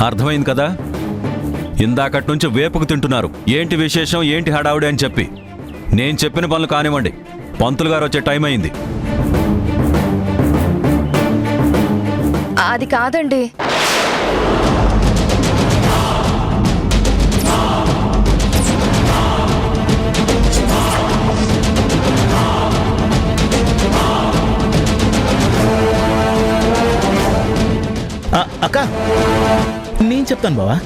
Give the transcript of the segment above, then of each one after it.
అర్థమైంది కదా? ఇందాకటి నుంచి వేపుకు తింటున్నారు. ఏంటి విశేషం, ఏంటి హడావుడి అని చెప్పి. నేను చెప్పిన పనులు కానివ్వండి. పంతులు గారు వచ్చే టైం అయింది. అది కాదండి. అక్క, నేను చెప్తాను బావా.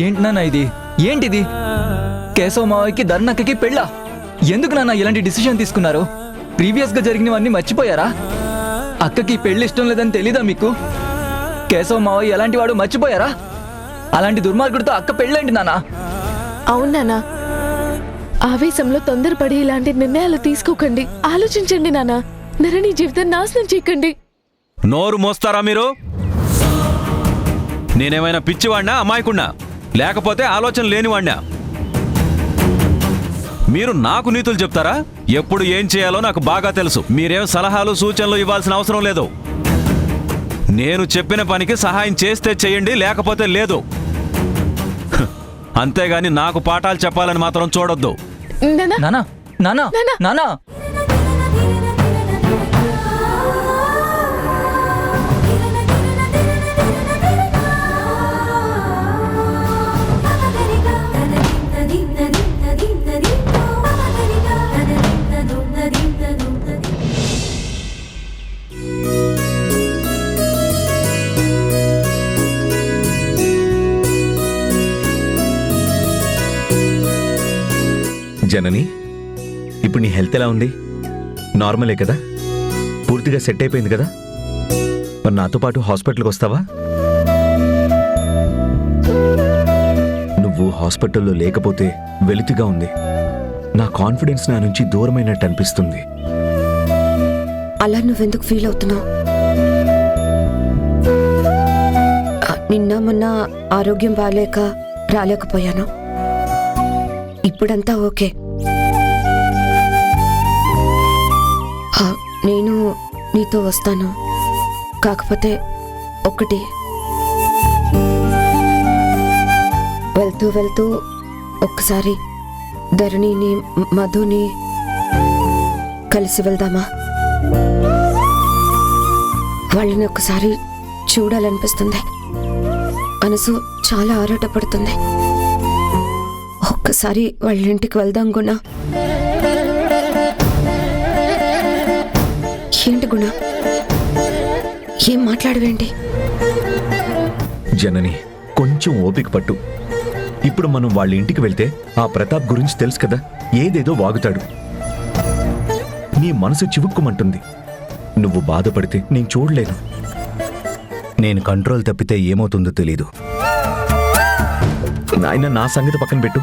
ఏంటి నాన్న ఇది? ఏంటిది? కేశవ మావయ్యకి ధర్నక్కకి పెళ్ళా? ఎందుకు నాన్న ఇలాంటి డిసిషన్ తీసుకున్నారు? ప్రీవియస్గా జరిగినవన్నీ మర్చిపోయారా? అక్కకి పెళ్లి ఇష్టం లేదని తెలీదా మీకు? కేశవ మావయ్య ఎలాంటి వాడు మర్చిపోయారా? అలాంటి దుర్మార్గుడితో అక్క పెళ్ళండి నాన్న. అవునా? ఆవేశంలో తొందరపడి ఇలాంటి నిర్ణయాలు తీసుకోకండి. ఆలోచించండి నాన్న. ధరణి జీవితం నాశనం చేయకండి. నోరు మోస్తారా మీరు? నేనేమైనా పిచ్చివాడినా, అమాయకుడినా, లేకపోతే ఆలోచన లేనివాడినా? మీరు నాకు నీతులు చెప్తారా? ఎప్పుడు ఏం చేయాలో నాకు బాగా తెలుసు. మీరేం సలహాలు సూచనలు ఇవ్వాల్సిన అవసరం లేదు. నేను చెప్పిన పనికి సహాయం చేస్తే చేయండి, లేకపోతే లేదు. అంతేగాని నాకు పాఠాలు చెప్పాలని మాత్రం చూడొద్దు. నానా నానా నానా జనని, ఇప్పుడు నీ హెల్త్ ఎలా ఉంది? నార్మలే కదా? పూర్తిగా సెట్ అయిపోయింది కదా? మరి నాతో పాటు హాస్పిటల్కి వస్తావా? నువ్వు హాస్పిటల్లో లేకపోతే వెలితిగా ఉంది. నా కాన్ఫిడెన్స్ నా నుంచి దూరమైనట్టు అనిపిస్తుంది. అలా నువ్వెందుకు ఫీల్ అవుతున్నావు? నిన్న మొన్న ఆరోగ్యం బాగాలేక రాలేకపోయాను. ఇప్పుడంతా ఓకే. నేను నీతో వస్తాను. కాకపోతే ఒక్కటి, వెళ్తూ వెళ్తూ ఒక్కసారి ధరణిని, మధుని కలిసి వెళ్దామా? వాళ్ళని ఒక్కసారి చూడాలనిపిస్తుంది. మనసు చాలా ఆరాటపడుతుంది. ఒక్కసారి వాళ్ళ ఇంటికి వెళ్దాం గుణ. ఏంటి గుణ, ఏం మాట్లాడవేంటి? జనని, కొంచెం ఓపిక పట్టు. ఇప్పుడు మనం వాళ్ళ ఇంటికి వెళ్తే ఆ ప్రతాప్ గురించి తెలుసు కదా, ఏదేదో వాగుతాడు. నీ మనసు చివుక్కుమంటుంది. నువ్వు బాధపడితే నేను చూడలేను. నేను కంట్రోల్ తప్పితే ఏమవుతుందో తెలీదు. నాయన, నా సంగతి పక్కన పెట్టు.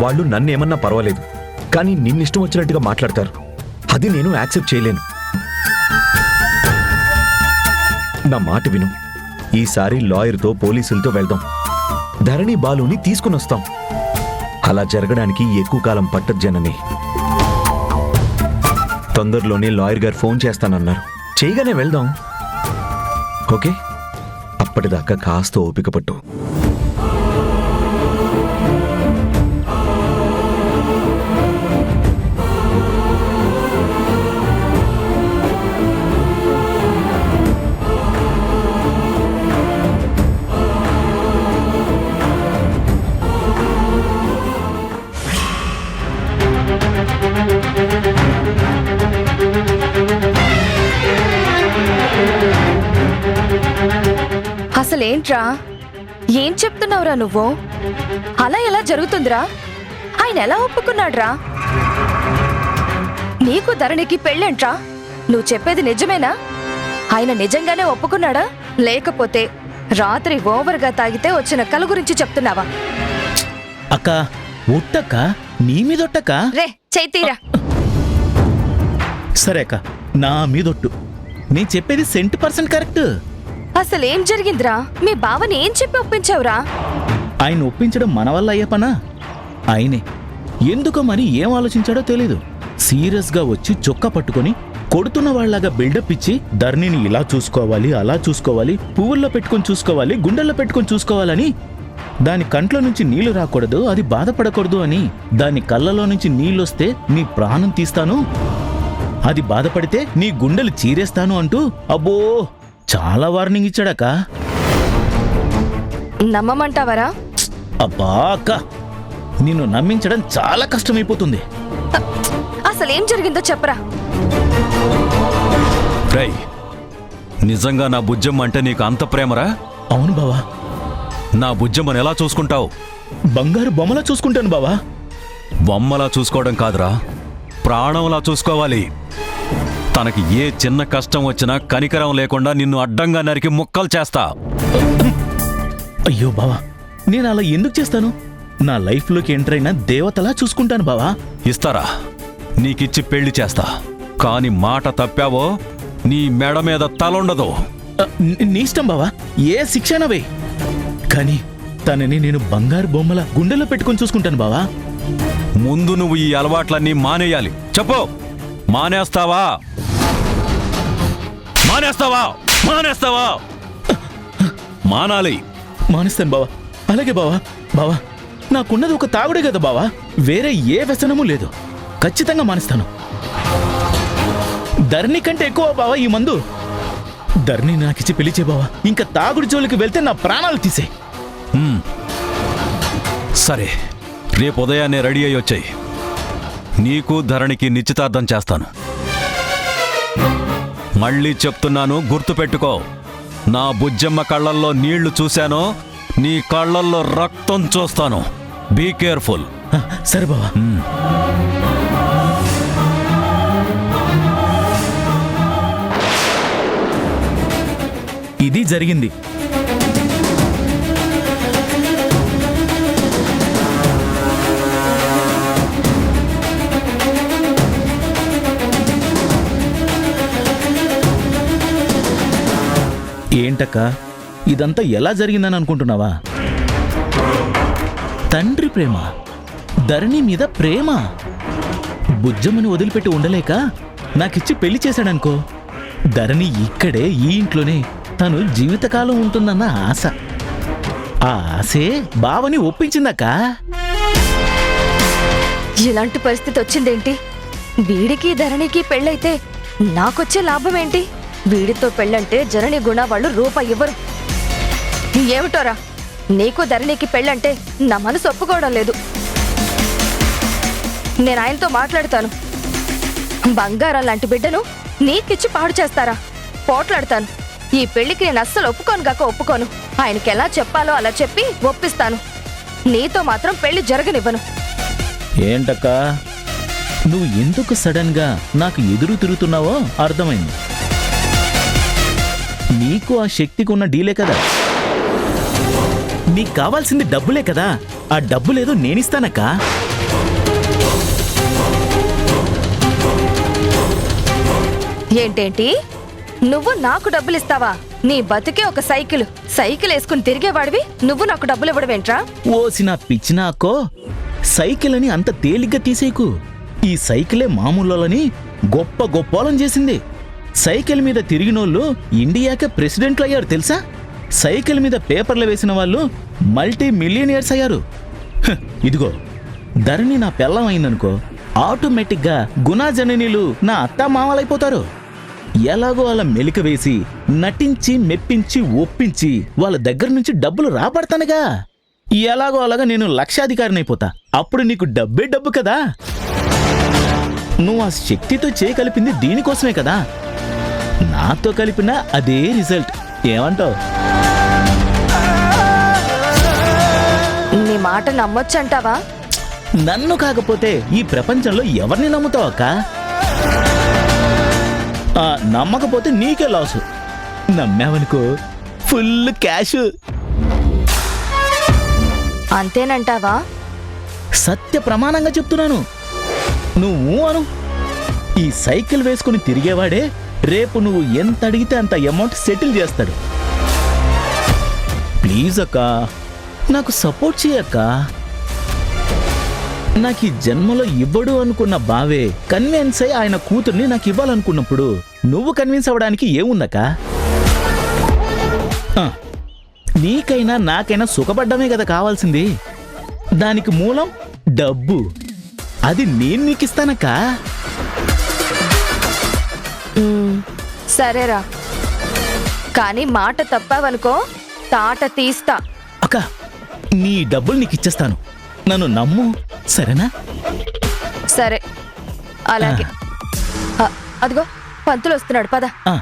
వాళ్ళు నన్నేమన్నా పర్వాలేదు, కానీ నిన్నిష్టం వచ్చినట్టుగా మాట్లాడతారు. అది నేను యాక్సెప్ట్ చేయలేను. నా మాట విను. ఈసారి లాయర్తో, పోలీసులతో వెళ్దాం. ధరణి, బాలుని తీసుకుని వస్తాం. అలా జరగడానికి ఎక్కువ కాలం పట్టదు జనని. తొందరలోనే లాయర్ గారు ఫోన్ చేస్తానన్నారు. చేయగానే వెళ్దాం. ఓకే? అప్పటిదాకా కాస్త ఓపిక పట్టు. అసలేంట్రా, ఏం చెప్తున్నావురా నువ్వు? అలా ఎలా జరుగుతుందిరా? ఆయన ఎలా ఒప్పుకున్నాడ్రా? నీకు ధరణికి పెళ్ళేంట్రా? నువ్వు చెప్పేది నిజమేనా? ఆయన నిజంగానే ఒప్పుకున్నాడా, లేకపోతే రాత్రి ఓవర్గా తాగితే వచ్చిన కల గురించి చెప్తున్నావా? అక్క, ఒట్టక్క, నీ మీదొట్టక్క. రే చైతీరా. సరే అక్క, నా మీదొట్టు. నేను చెప్పేది 100% కరెక్ట్. అసలేం జరిగిందిరా? మీ బావని ఏం చెప్పి ఒప్పించావురా? ఆయన ఒప్పించడం మన వల్ల అయ్యే పనా? ఆయనే ఎందుకో మరి ఏం ఆలోచించాడో తెలీదు. సీరియస్గా వచ్చి చొక్కా పట్టుకొని కొడుతున్న వాళ్ళలాగా బిల్డప్ ఇచ్చి ధరణిని ఇలా చూసుకోవాలి, అలా చూసుకోవాలి, పువ్వుల్లో పెట్టుకొని చూసుకోవాలి, గుండెల్లో పెట్టుకొని చూసుకోవాలని, దాని కంట్లో నుంచి నీళ్లు రాకూడదు, అది బాధపడకూడదు అని, దాని కళ్ళలో నుంచి నీళ్ళొస్తే నీ ప్రాణం తీస్తాను, అది బాధపడితే నీ గుండెలు చీరేస్తాను అంటూ అబ్బో చాలా వార్నింగ్ ఇచ్చాడక్క. నమ్మమంటావరా? అబ్బా అక్క, నిన్ను నమ్మించడం చాలా కష్టమైపోతుంది. అసలేం జరిగిందో చెప్పరా. రేయ్, నిజంగా నా బుజ్జమ్మ అంటే నీకు అంత ప్రేమరా? అవును బావా. నా బుజ్జమ్మని ఎలా చూసుకుంటావు? బంగారు బొమ్మలా చూసుకుంటాను బావా. బొమ్మలా చూసుకోవడం కాదురా, ప్రాణంలా చూసుకోవాలి. తనకి ఏ చిన్న కష్టం వచ్చినా కనికరం లేకుండా నిన్ను అడ్డంగా నరికి ముక్కలు చేస్తా. అయ్యో బావా, నేను అలా ఎందుకు చేస్తాను? నా లైఫ్లోకి ఎంటర్ అయిన దేవతలా చూసుకుంటాను బావా. ఇస్తారా? నీకిచ్చి పెళ్లి చేస్తా. కాని మాట తప్పావో నీ మెడ మీద తలుండదు. నీ ఇష్టం బావా, ఏ శిక్షణవే. కానీ తనని నేను బంగారు బొమ్మల గుండెలో పెట్టుకొని చూసుకుంటాను బావా. ముందు నువ్వు ఈ అలవాట్లన్నీ మానేయాలి. చెప్పు, మానేస్తావా? మానేస్తావా? మానేస్తావా? మానాలి. మానేస్తాను బావా. అలాగే బావా. బావా, నాకున్నది ఒక తాగుడే కదా బావా, వేరే ఏ వ్యసనమూ లేదు. ఖచ్చితంగా మానేస్తాను. ధరణి కంటే ఎక్కువ బావా ఈ మందు. ధరణి నాకిచ్చి పెళ్లిచే బావా. ఇంకా తాగుడు జోలికి వెళ్తే నా ప్రాణాలు తీసే. సరే, రేపు ఉదయాన్నే రెడీ అయ్యి వచ్చాయి. నీకు ధరణికి నిశ్చితార్థం చేస్తాను. మళ్ళీ చెప్తున్నాను, గుర్తుపెట్టుకో. నా బుజ్జమ్మ కళ్ళల్లో నీళ్లు చూశానో నీ కళ్ళల్లో రక్తం చూస్తాను. Be careful. సరే బావా. ఇది జరిగింది. ఏంటక్క, ఇదంతా ఎలా జరిగిందని అనుకుంటున్నావా? తండ్రి ప్రేమ, ధరణి మీద ప్రేమ. బుజ్జమ్మని వదిలిపెట్టి ఉండలేక నాకిచ్చి పెళ్లి చేశాడనుకో. ధరణి ఇక్కడే ఈ ఇంట్లోనే తను జీవితకాలం ఉంటుందన్న ఆశ. ఆ ఆశే బావని ఒప్పించిందక్క. ఇలాంటి పరిస్థితి వచ్చిందేంటి? వీడికి ధరణికి పెళ్ళైతే నాకొచ్చే లాభం ఏంటి? వీడితో పెళ్ళంటే జనని గుణ వాళ్ళు రూపాయి ఇవ్వరు. ఏమిటోరా, నీకు ధరణికి పెళ్ళంటే నా మనసు ఒప్పుకోవడం లేదు. నేను ఆయనతో మాట్లాడతాను. బంగారం లాంటి బిడ్డను నీకిచ్చి పాడు చేస్తారా? పోట్లాడతాను. ఈ పెళ్లికి నేను అస్సలు ఒప్పుకోను గాక ఒప్పుకోను. ఆయనకి ఎలా చెప్పాలో అలా చెప్పి ఒప్పిస్తాను. నీతో మాత్రం పెళ్లి జరగనివ్వను. ఏంటక్క, నువ్వు ఎందుకు సడన్ గా నాకు ఎదురు తిరుగుతున్నావో అర్థమైంది. నీకు ఆ శక్తికి ఉన్న డీలే కదా. నీకు కావాల్సింది డబ్బులే కదా. ఆ డబ్బులేదో నేనిస్తానక్క. ఏంటేంటి? నువ్వు నాకు డబ్బులు ఇస్తావా? నీ బతుకే ఒక సైకిల్. సైకిల్ వేసుకుని తిరిగేవాడివి నువ్వు నాకు డబ్బులు ఇవ్వడమేంట్రా? ఓసిన పిచ్చినా అక్కో, సైకిల్ అని అంత తేలిగ్గా తీసేకు. ఈ సైకిలే మామూలులని గొప్ప గొప్పోలం చేసింది. సైకిల్ మీద తిరిగినోళ్ళు ఇండియాకే ప్రెసిడెంట్లు అయ్యారు తెలుసా? సైకిల్ మీద పేపర్లు వేసిన వాళ్ళు మల్టీ మిలియనియర్స్ అయ్యారు. ఇదిగో, ధరణి నా పెళ్ళం అయిందనుకో, ఆటోమేటిక్గా గుణాజననీలు నా అత్త మామలైపోతారు. ఎలాగో అలా మెలిక వేసి నటించి మెప్పించి ఒప్పించి వాళ్ళ దగ్గర నుంచి డబ్బులు రాబడతానుగా. ఎలాగో అలాగా నేను లక్షాధికారినైపోతా. అప్పుడు నీకు డబ్బే డబ్బు కదా. నువ్వు ఆ శక్తితో చేయగలిపింది దీనికోసమే కదా. నాతో కలిపినా అదే రిజల్ట్. ఏమంటావు? నీ మాట నమ్మొచ్చంటావా? నన్ను కాకపోతే ఈ ప్రపంచంలో ఎవరిని నమ్ముతావు అక్క? నమ్మకపోతే నీకే లాసు. నమ్మావనుకో full cash. అంతేనంటావా? సత్య ప్రమాణంగా చెప్తున్నాను. నువ్వు అను. ఈ సైకిల్ వేసుకుని తిరిగేవాడే రేపు నువ్వు ఎంత అడిగితే అంత అమౌంట్ సెటిల్ చేస్తాడు. ప్లీజ్ అక్క, నాకు సపోర్ట్ చేయక్క. నాకు ఈ జన్మలో ఇవ్వడు అనుకున్న బావే కన్విన్స్ అయి ఆయన కూతుర్ని నాకు ఇవ్వాలనుకున్నప్పుడు నువ్వు కన్విన్స్ అవ్వడానికి ఏముందక్క? ఆ, నీకైనా నాకైనా సుఖపడ్డమే కదా కావాల్సింది. దానికి మూలం డబ్బు. అది నేను నీకు ఇస్తానక్క. సరేరా, కానీ మాట తప్పావనుకో తాట తీస్తా. అక్క, నీ డబ్బులు నీకు ఇచ్చేస్తాను, నన్ను నమ్ము, సరేనా? సరే అలాగే. అదిగో పంతులు వస్తున్నాడు, పద. ఆ,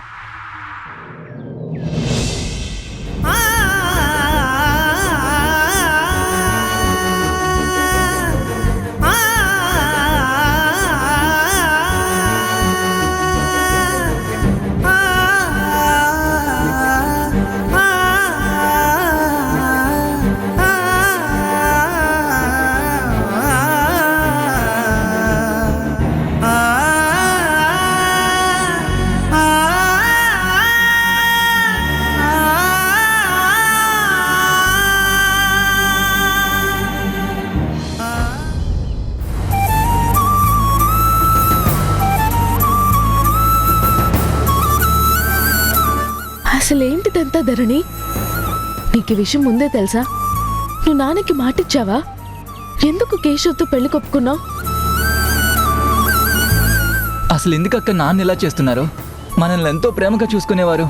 అసలేంటిదంతా ధరణి? నీకు ఈ విషయం ముందే తెలుసా? నువ్వు నాన్నకి మాటిచ్చావా? ఎందుకు కేశవ్తో పెళ్లి కొప్పుకున్నావు? అసలు ఎందుకక్క నాన్న ఇలా చేస్తున్నారు? మనల్ని ఎంతో ప్రేమగా చూసుకునేవారు,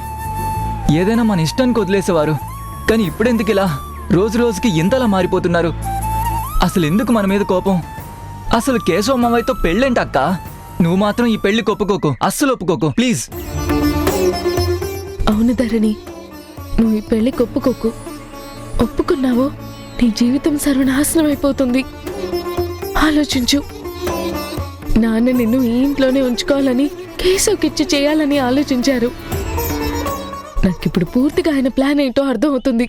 ఏదైనా మన ఇష్టానికి వదిలేసేవారు. కానీ ఇప్పుడెందుకు ఇలా రోజు రోజుకి ఇంతలా మారిపోతున్నారు? అసలు ఎందుకు మన మీద కోపం? అసలు కేశవ మావయ్యతో పెళ్ళేంటక్క? నువ్వు మాత్రం ఈ పెళ్లి ఒప్పుకోకు, అస్సలు ఒప్పుకోకు ప్లీజ్. అవును ధరణి, నువ్వు ఈ పెళ్లికి ఒప్పుకోకు. ఒప్పుకున్నావో నీ జీవితం సర్వనాశనం అయిపోతుంది. ఆలోచించు. నాన్న నిన్ను ఈ ఇంట్లోనే ఉంచుకోవాలని, కేశవ్కిచ్చి చేయాలని ఆలోచించారు. నాకిప్పుడు పూర్తిగా ఆయన ప్లాన్ ఏంటో అర్థం అవుతుంది.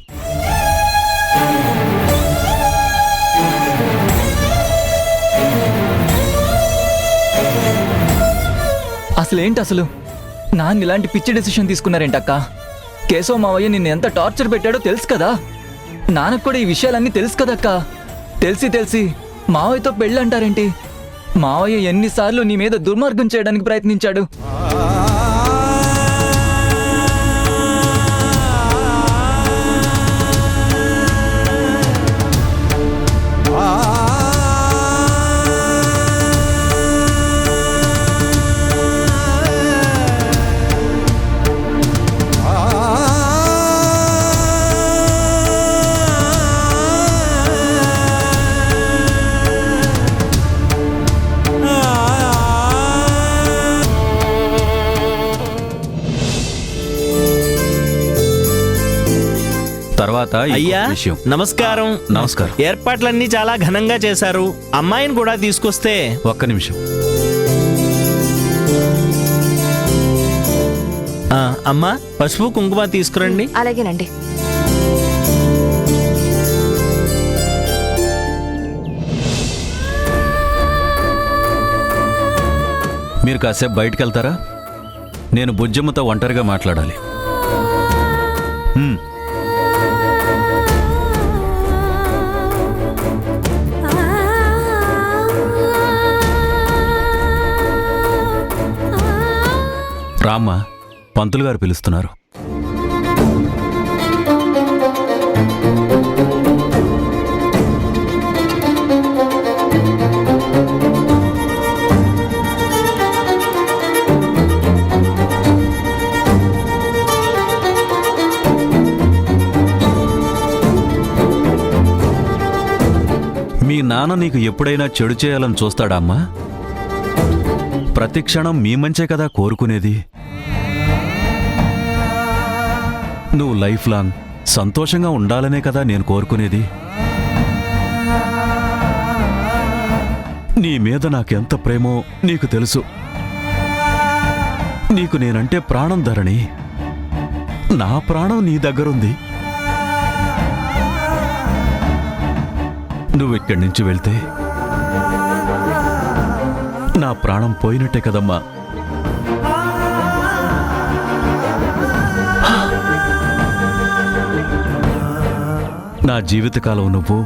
అసలేంటి అసలు నాన్న ఇలాంటి పిచ్చి డెసిషన్ తీసుకున్నారేంటక్క? కేశవ మావయ్య నిన్ను ఎంత టార్చర్ పెట్టాడో తెలుసు కదా. నాన్నకు కూడా ఈ విషయాలన్నీ తెలుసు కదక్క. తెలిసి మావయ్యతో పెళ్ళంటారేంటి? మావయ్య ఎన్నిసార్లు నీ మీద దుర్మార్గం చేయడానికి ప్రయత్నించాడు. తర్వాత ఈ అయ్యా విషయం. నమస్కారం. నమస్కారం. ఏర్పాట్లన్నీ చాలా ఘనంగా చేశారు. అమ్మాయిని కూడా తీసుకొస్తే. ఒక్క నిమిషం. అమ్మా, పసుపు కుంకుమ తీసుకురండి. అలాగేనండి. మీరు కాసేపు బయటికి వెళ్తారా? నేను బుజ్జమ్మతో ఒంటరిగా మాట్లాడాలి. రామ్మా, పంతులు గారు పిలుస్తున్నారు. మీ నాన్న నీకు ఎప్పుడైనా చెడు చేయాలని చూస్తాడా అమ్మా? ప్రతి క్షణం మీ మంచే కదా కోరుకునేది. నువ్వు లైఫ్ లాంగ్ సంతోషంగా ఉండాలనే కదా నేను కోరుకునేది. నీ మీద నాకెంత ప్రేమో నీకు తెలుసు. నీకు నేనంటే ప్రాణం ధరణి. నా ప్రాణం నీ దగ్గరుంది. నువ్విక్కడి నుంచి వెళ్తే నా ప్రాణం పోయినట్టే కదమ్మా. నా జీవితకాలం నువ్వు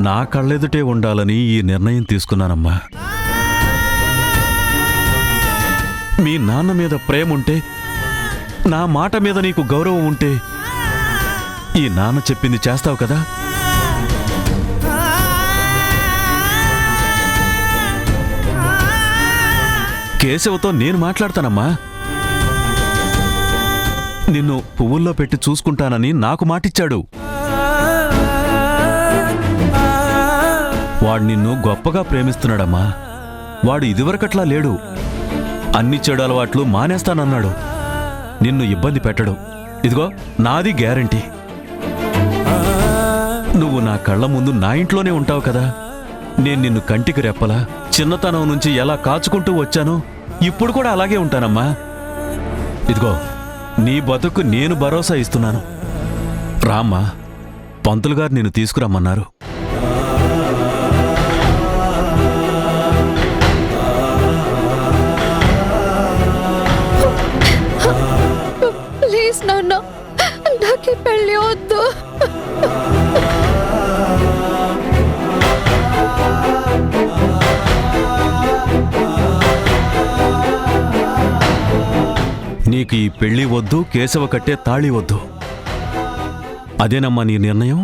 నా కళ్ళెదుటే ఉండాలని ఈ నిర్ణయం తీసుకున్నానమ్మా. మీ నాన్న మీద ప్రేమ ఉంటే, నా మాట మీద నీకు గౌరవం ఉంటే ఈ నాన్న చెప్పింది చేస్తావు కదా? కేశవతో నేను మాట్లాడతానమ్మా. నిన్ను పువ్వుల్లో పెట్టి చూసుకుంటానని నాకు మాటిచ్చాడు. వాడు నిన్ను గొప్పగా ప్రేమిస్తున్నాడమ్మా. వాడు ఇదివరకట్లా లేడు. అన్ని చెడు అలవాట్లు మానేస్తానన్నాడు. నిన్ను ఇబ్బంది పెట్టడు. ఇదిగో నాది గ్యారంటీ. నువ్వు నా కళ్ళ ముందు నా ఇంట్లోనే ఉంటావు కదా. నేను నిన్ను కంటికి రెప్పలా చిన్నతనం నుంచి ఎలా కాచుకుంటూ వచ్చానో ఇప్పుడు కూడా అలాగే ఉంటానమ్మా. ఇదిగో నీ బతుకు నేను భరోసా ఇస్తున్నాను. రామ్మా, పంతులు గారు నిన్ను తీసుకురమ్మన్నారు. ప్లీజ్ నాన్న, నాకు ఈ పెళ్లి వద్దు. నీకు ఈ పెళ్లి వద్దు, కేశవ కట్టే తాళి వద్దు. అదేనమ్మా నీ నిర్ణయం?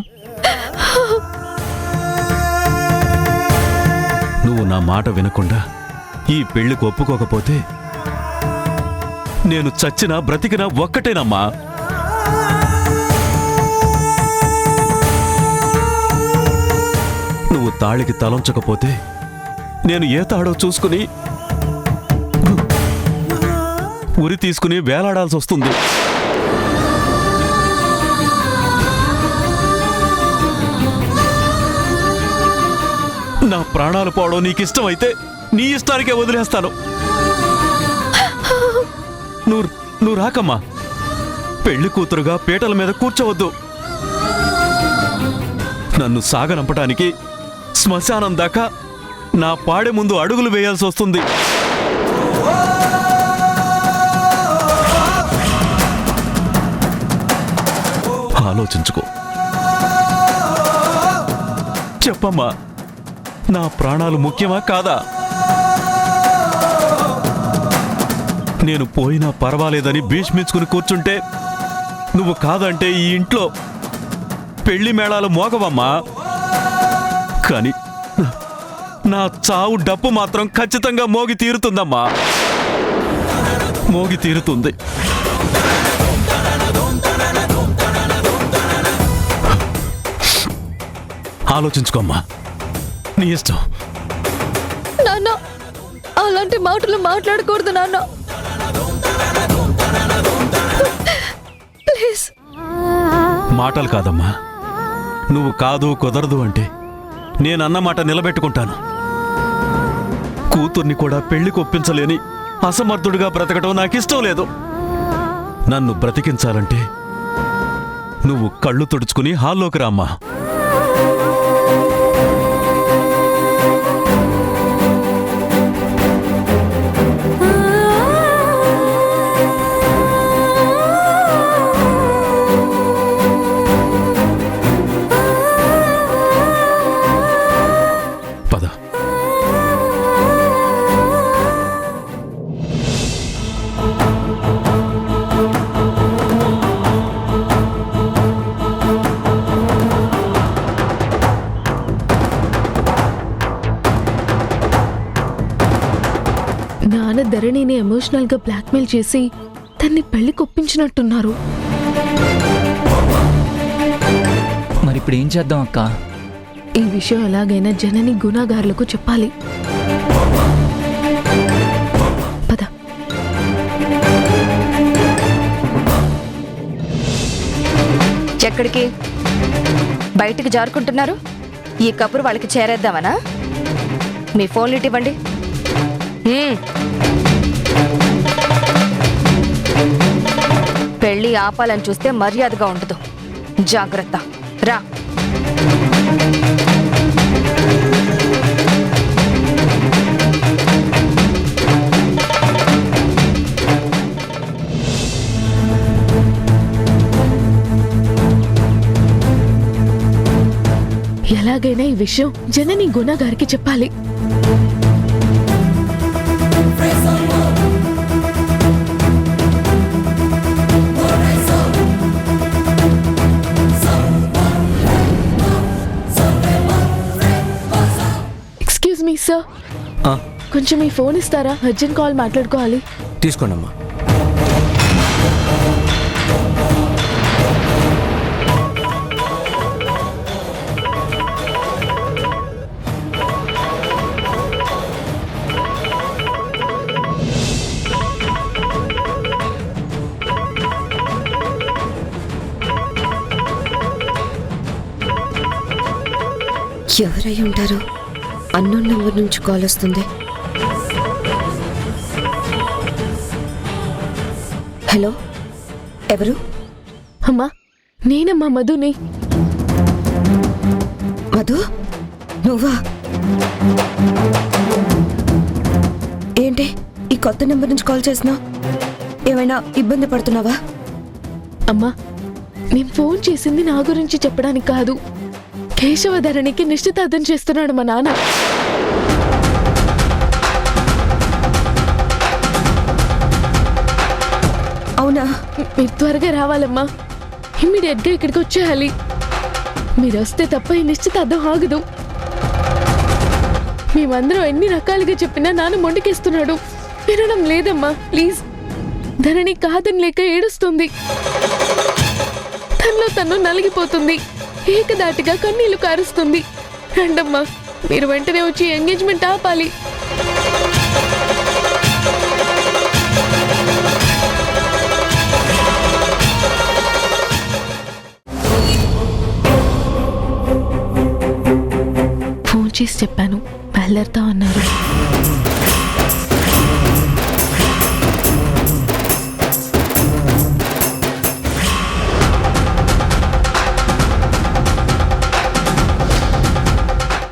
నువ్వు నా మాట వినకుండా ఈ పెళ్లికి ఒప్పుకోకపోతే నేను చచ్చినా బ్రతికినా ఒక్కటేనమ్మా. నువ్వు తాళికి తలంచకపోతే నేను ఏ తాడో చూసుకుని ఉరి తీసుకుని వేలాడాల్సి వస్తుంది. నా ప్రాణాలు పోవడం నీకిష్టమైతే నీ ఇష్టానికే వదిలేస్తాను. నువ్వు రాకమ్మా. పెళ్లి కూతురుగా పీటల మీద కూర్చోవద్దు. నన్ను సాగనంపటానికి శ్మశానం దాకా నా పాడె ముందు అడుగులు వేయాల్సి వస్తుంది. ఆలోచించుకో. చెప్పమ్మా, నా ప్రాణాలు ముఖ్యమా కాదా? నేను పోయినా పర్వాలేదని భీష్మించుకుని కూర్చుంటే నువ్వు కాదంటే ఈ ఇంట్లో పెళ్లి మేళాలు మోగవమ్మా. కానీ నా చావు డప్పు మాత్రం ఖచ్చితంగా మోగి తీరుతుందమ్మా. మోగి తీరుతుంది. ఆలోచించుకోమ్మా, నీ ఇష్టం. నాన్న, అలాంటి మాటలు మాట్లాడకూడదు నాన్న. ప్లీజ్. మాటలు కాదమ్మా. నువ్వు కాదు కుదరదు అంటే నేనన్న మాట నిలబెట్టుకుంటాను. కూతుర్ని కూడా పెళ్లికి ఒప్పించలేని అసమర్థుడిగా బ్రతకటం నాకిష్టం లేదు. నన్ను బ్రతికించాలంటే నువ్వు కళ్ళు తుడుచుకుని హాల్లోకి రామ్మా. పద. నాన్న ధరణిని ఎమోషనల్ గా బ్లాక్మెయిల్ చేసి తన్ని పెళ్లి కొప్పించినట్టున్నారు. మరి ఇప్పుడు ఏం చేద్దాం అక్క? ఈ విషయం ఎలాగైనా జనని గుణాగారులకు చెప్పాలి. పద. ఎక్కడికి? బయటికి జారుకుంటున్నారు? ఈ కబురు వాళ్ళకి చేరేద్దామనా? మీ ఫోన్లు ఇవ్వండి. పెళ్లి ఆపాలని చూస్తే మర్యాదగా ఉండదు. జాగ్రత్త. రా. ఎలాగైనా ఈ విషయం జనని గుణ గారికి చెప్పాలి. ఎక్స్క్యూజ్ మీ సార్, కొంచెం మీ ఫోన్ ఇస్తారా? అర్జెంట్ కాల్ మాట్లాడుకోవాలి. తీసుకోండమ్మా. ఎవరై ఉంటారు? అన్నోన్ నంబర్ నుంచి కాల్ వస్తుంది. హలో, ఎవరు? అమ్మా, నేనమ్మా మధుని. మధు, నువ్వా? ఏంటి ఈ కొత్త నెంబర్ నుంచి కాల్ చేసినా? ఏమైనా ఇబ్బంది పడుతున్నావా? అమ్మా, నేను ఫోన్ చేసింది నా గురించి చెప్పడానికి కాదు. కేశవధరణికి నిశ్చితార్థం చేస్తున్నాడు మా నాన్న. అవునా? మీరు త్వరగా రావాలమ్మా. ఇమ్మీడియట్ గా ఇక్కడికి వచ్చేయాలి. మీరు వస్తే తప్ప ఈ నిశ్చితార్థం ఆగదు. మేమందరం ఎన్ని రకాలుగా చెప్పినా నాన్న మొండికేస్తున్నాడు. వినడం లేదమ్మా. ప్లీజ్. ధరణి కాదని లేక ఏడుస్తుంది. తనలో తను నలిగిపోతుంది. ఏకదాటిగా కన్నీళ్లు కారుస్తుంది. రండమ్మా, మీరు వెంటనే వచ్చి ఎంగేజ్మెంట్ ఆపాలి. ఫోన్ చేసి చెప్పాను, బయలుదేరుతా అన్నారు.